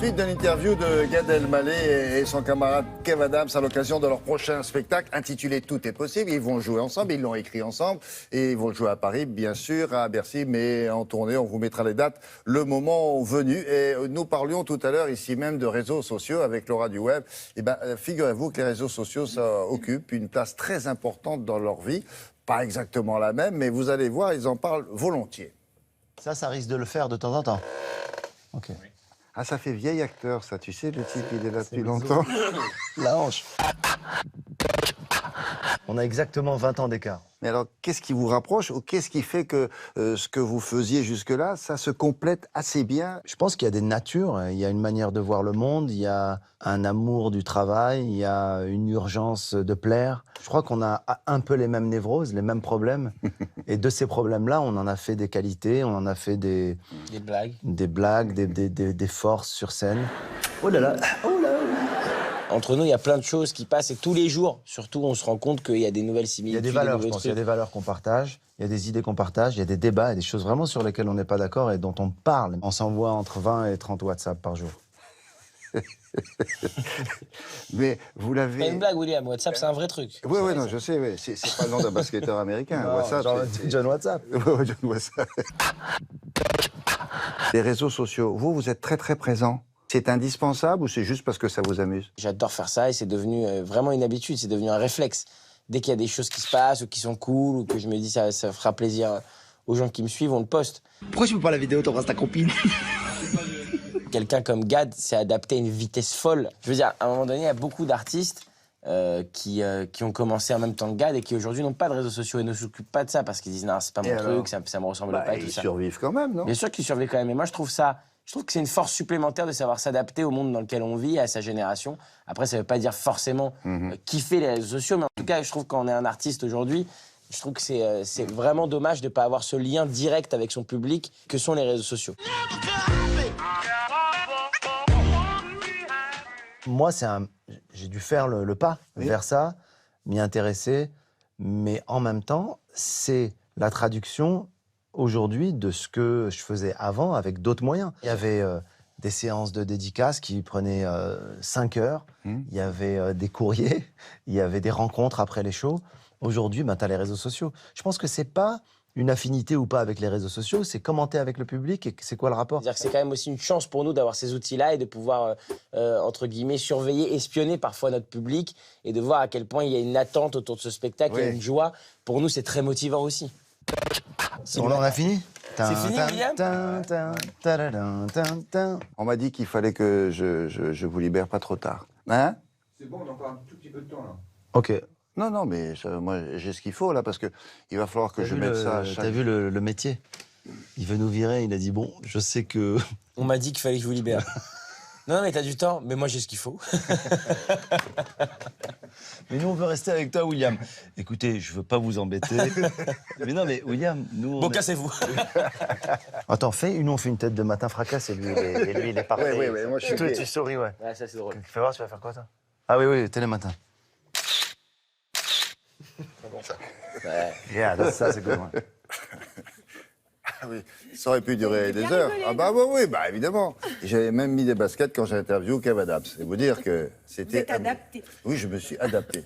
suite de l'interview de Gad Elmaleh et son camarade Kev Adams à l'occasion de leur prochain spectacle intitulé Tout est possible. Ils vont jouer ensemble, ils l'ont écrit ensemble et ils vont jouer à Paris, bien sûr, à Bercy, mais en tournée. On vous mettra les dates le moment venu. Et nous parlions tout à l'heure ici même de réseaux sociaux avec Laura du Web. Eh bien, figurez-vous que les réseaux sociaux, ça occupe une place très importante dans leur vie. Pas exactement la même, mais vous allez voir, ils en parlent volontiers. Ça risque de le faire de temps en temps. Ok. Ah, ça fait vieil acteur, ça. Tu sais, le type, il est là depuis longtemps. La hanche. On a exactement 20 ans d'écart. Mais alors, qu'est-ce qui vous rapproche ou qu'est-ce qui fait que ce que vous faisiez jusque-là, ça se complète assez bien? Je pense qu'il y a des natures, il y a une manière de voir le monde, il y a un amour du travail, il y a une urgence de plaire. Je crois qu'on a un peu les mêmes névroses, les mêmes problèmes. Et de ces problèmes-là, on en a fait des qualités, on en a fait des blagues, des forces sur scène. Oh là là, oh là. Entre nous, il y a plein de choses qui passent et tous les jours, surtout, on se rend compte qu'il y a des nouvelles Il similitudes. y a des valeurs, nouveaux je pense. Il y a trucs. des valeurs qu'on partage, il y a des idées qu'on partage, il y a des débats, il y a des choses vraiment sur lesquelles on n'est pas d'accord et dont on parle. On s'envoie entre 20 et 30 WhatsApp par jour. Mais vous Pas l'avez... une blague, William. WhatsApp, c'est un vrai truc. Oui, oui, non, je sais, oui. C'est pas le nom d'un basketteur américain. WhatsApp, c'est- John WhatsApp. Ouais, John WhatsApp. Les réseaux sociaux, vous êtes très, très présent. C'est indispensable ou c'est juste parce que ça vous amuse? J'adore faire ça et c'est devenu vraiment une habitude, c'est devenu un réflexe. Dès qu'il y a des choses qui se passent ou qui sont cool ou que je me dis ça fera plaisir aux gens qui me suivent, on le poste. Pourquoi tu peux pas la vidéo, t'embrasses ta copine? Quelqu'un comme Gad s'est adapté à une vitesse folle. Je veux dire, à un moment donné, il y a beaucoup d'artistes qui ont commencé en même temps que Gad et qui aujourd'hui n'ont pas de réseaux sociaux et ne s'occupent pas de ça parce qu'ils disent non, c'est pas Et mon alors truc, ça me ressemble pas et tout ils ça. survivent quand même, non? Bien sûr qu'ils survivent quand même. Et moi, je trouve que c'est une force supplémentaire de savoir s'adapter au monde dans lequel on vit, à sa génération. Après, ça veut pas dire forcément kiffer les réseaux sociaux, mais en tout cas, je trouve que quand on est un artiste aujourd'hui, je trouve que c'est vraiment dommage de ne pas avoir ce lien direct avec son public que sont les réseaux sociaux. Moi, j'ai dû faire le pas vers ça, m'y intéresser, mais en même temps, c'est la traduction aujourd'hui de ce que je faisais avant avec d'autres moyens. Il y avait des séances de dédicaces qui prenaient 5 heures, il y avait des courriers, il y avait des rencontres après les shows. Aujourd'hui, tu as les réseaux sociaux. Je pense que c'est pas une affinité ou pas avec les réseaux sociaux, c'est commenter avec le public et c'est quoi le rapport? C'est-à-dire que c'est quand même aussi une chance pour nous d'avoir ces outils-là et de pouvoir, entre guillemets, surveiller, espionner parfois notre public et de voir à quel point il y a une attente autour de ce spectacle, il y a une joie. Pour nous, c'est très motivant aussi. On en a fini? C'est fini, William? On m'a dit qu'il fallait que je vous libère pas trop tard. Hein? C'est bon, on a encore un tout petit peu de temps, là. Ok. Non, non, mais moi, j'ai ce qu'il faut, là, parce que il va falloir que je mette ça à chaque... T'as vu le métier? Il veut nous virer, il a dit, bon, je sais que... On m'a dit qu'il fallait que je vous libère. Non, mais t'as du temps, mais moi j'ai ce qu'il faut. Mais nous, on veut rester avec toi, William. Écoutez, je veux pas vous embêter. Mais non, mais William, nous... Bon, cassez-vous. Attends, nous, on fait une tête de matin fracasse et lui, il est parfait. Oui, moi, je suis... Tu souris, ouais. Ouais, ça c'est drôle. Fais voir, tu vas faire quoi, toi? Ah oui, télématin. Ouais. Yeah, ça, c'est good, ouais. Ah oui, ça aurait pu durer des heures. Ah bah oui, évidemment. J'avais même mis des baskets quand j'ai interviewé Kev Adams. C'est vous dire que c'était... Vous êtes adapté. Oui, je me suis adapté.